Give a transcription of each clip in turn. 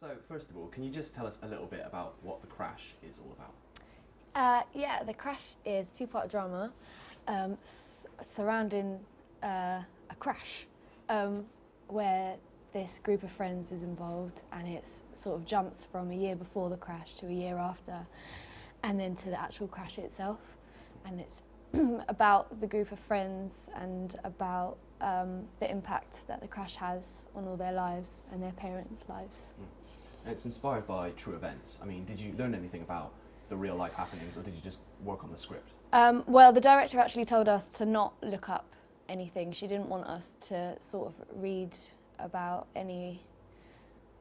So, first of all, can you just tell us a little bit about what The Crash is all about? Yeah, The Crash is two-part drama surrounding a crash where this group of friends is involved, and it sort of jumps from a year before the crash to a year after, and then to the actual crash itself. And it's about the group of friends and about the impact that the crash has on all their lives and their parents' lives. And it's inspired by true events. I mean, did you learn anything about the real life happenings, or did you just work on the script? Well, the director actually told us to not look up anything. She didn't want us to sort of read about any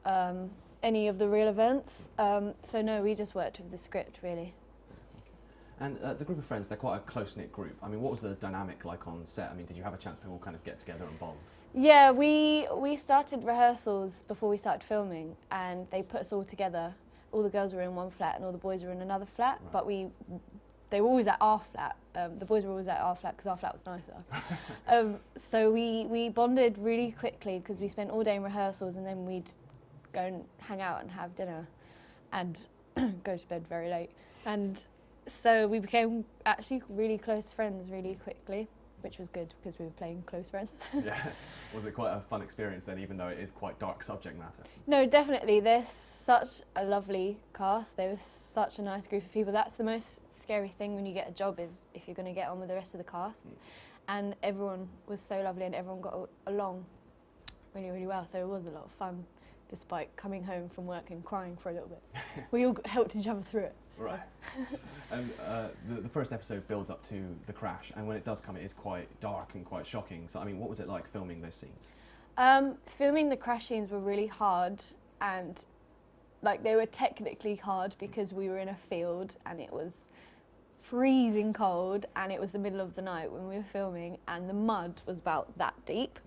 of the real events. So no, we just worked with the script, really. And the group of friends, they're quite a close-knit group. I mean, what was the dynamic like on set? I mean, did you have a chance to all kind of get together and bond? Yeah, we started rehearsals before we started filming, and they put us all together. All the girls were in one flat and all the boys were in another flat, right. But they were always at our flat. The boys were always at our flat because our flat was nicer. So we bonded really quickly because we spent all day in rehearsals, and then we'd go and hang out and have dinner and go to bed very late. And so we became actually really close friends really quickly, which was good because we were playing close friends. Yeah. Was it quite a fun experience then, even though it is quite dark subject matter? No, definitely. They're such a lovely cast. They were such a nice group of people. That's the most scary thing when you get a job, is if you're going to get on with the rest of the cast. And everyone was so lovely, and everyone got along really, really well. So it was a lot of fun, despite coming home from work and crying for a little bit. We all helped each other through it. So. Right. And the first episode builds up to the crash, and when it does come, it is quite dark and quite shocking. So, I mean, what was it like filming those scenes? Filming the crash scenes were really hard, and like they were technically hard because we were in a field and it was freezing cold, and it was the middle of the night when we were filming, and the mud was about that deep.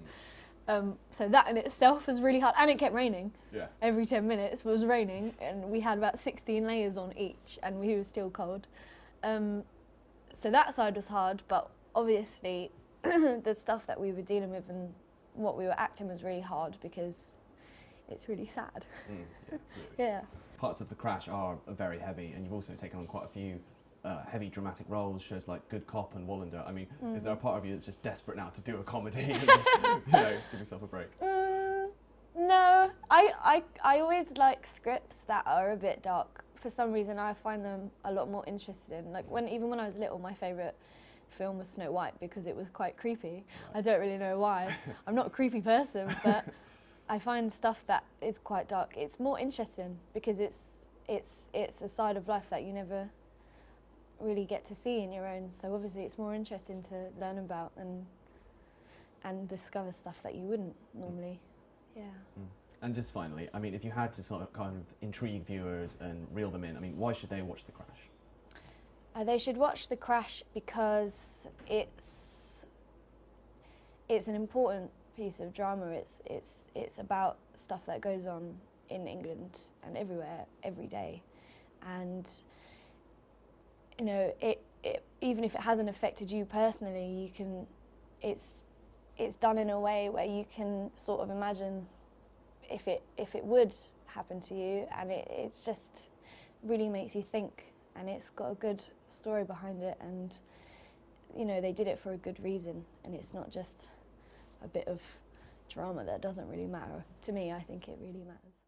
So that in itself was really hard, and it kept raining. Yeah. Every 10 minutes it was raining, and we had about 16 layers on each, and we were still cold. So that side was hard, but obviously the stuff that we were dealing with and what we were acting was really hard because it's really sad. Yeah, absolutely. Yeah. Parts of the crash are very heavy, and you've also taken on quite a few heavy dramatic roles, shows like Good Cop and Wallander. I mean, is there a part of you that's just desperate now to do a comedy and just, give yourself a break? No, I always like scripts that are a bit dark. For some reason, I find them a lot more interesting. Like even when I was little, my favourite film was Snow White because it was quite creepy. Right. I don't really know why. I'm not a creepy person, but I find stuff that is quite dark. It's more interesting because it's a side of life that you never really get to see in your own, so obviously it's more interesting to learn about and discover stuff that you wouldn't normally. Yeah. And just finally, I mean, if you had to sort of kind of intrigue viewers and reel them in, I mean, why should they watch The Crash? They should watch The Crash because it's an important piece of drama. It's about stuff that goes on in England and everywhere every day, and even if it hasn't affected you personally, it's done in a way where you can sort of imagine if it would happen to you, and it's just really makes you think, and it's got a good story behind it, and they did it for a good reason, and it's not just a bit of drama that doesn't really matter. To me, I think it really matters.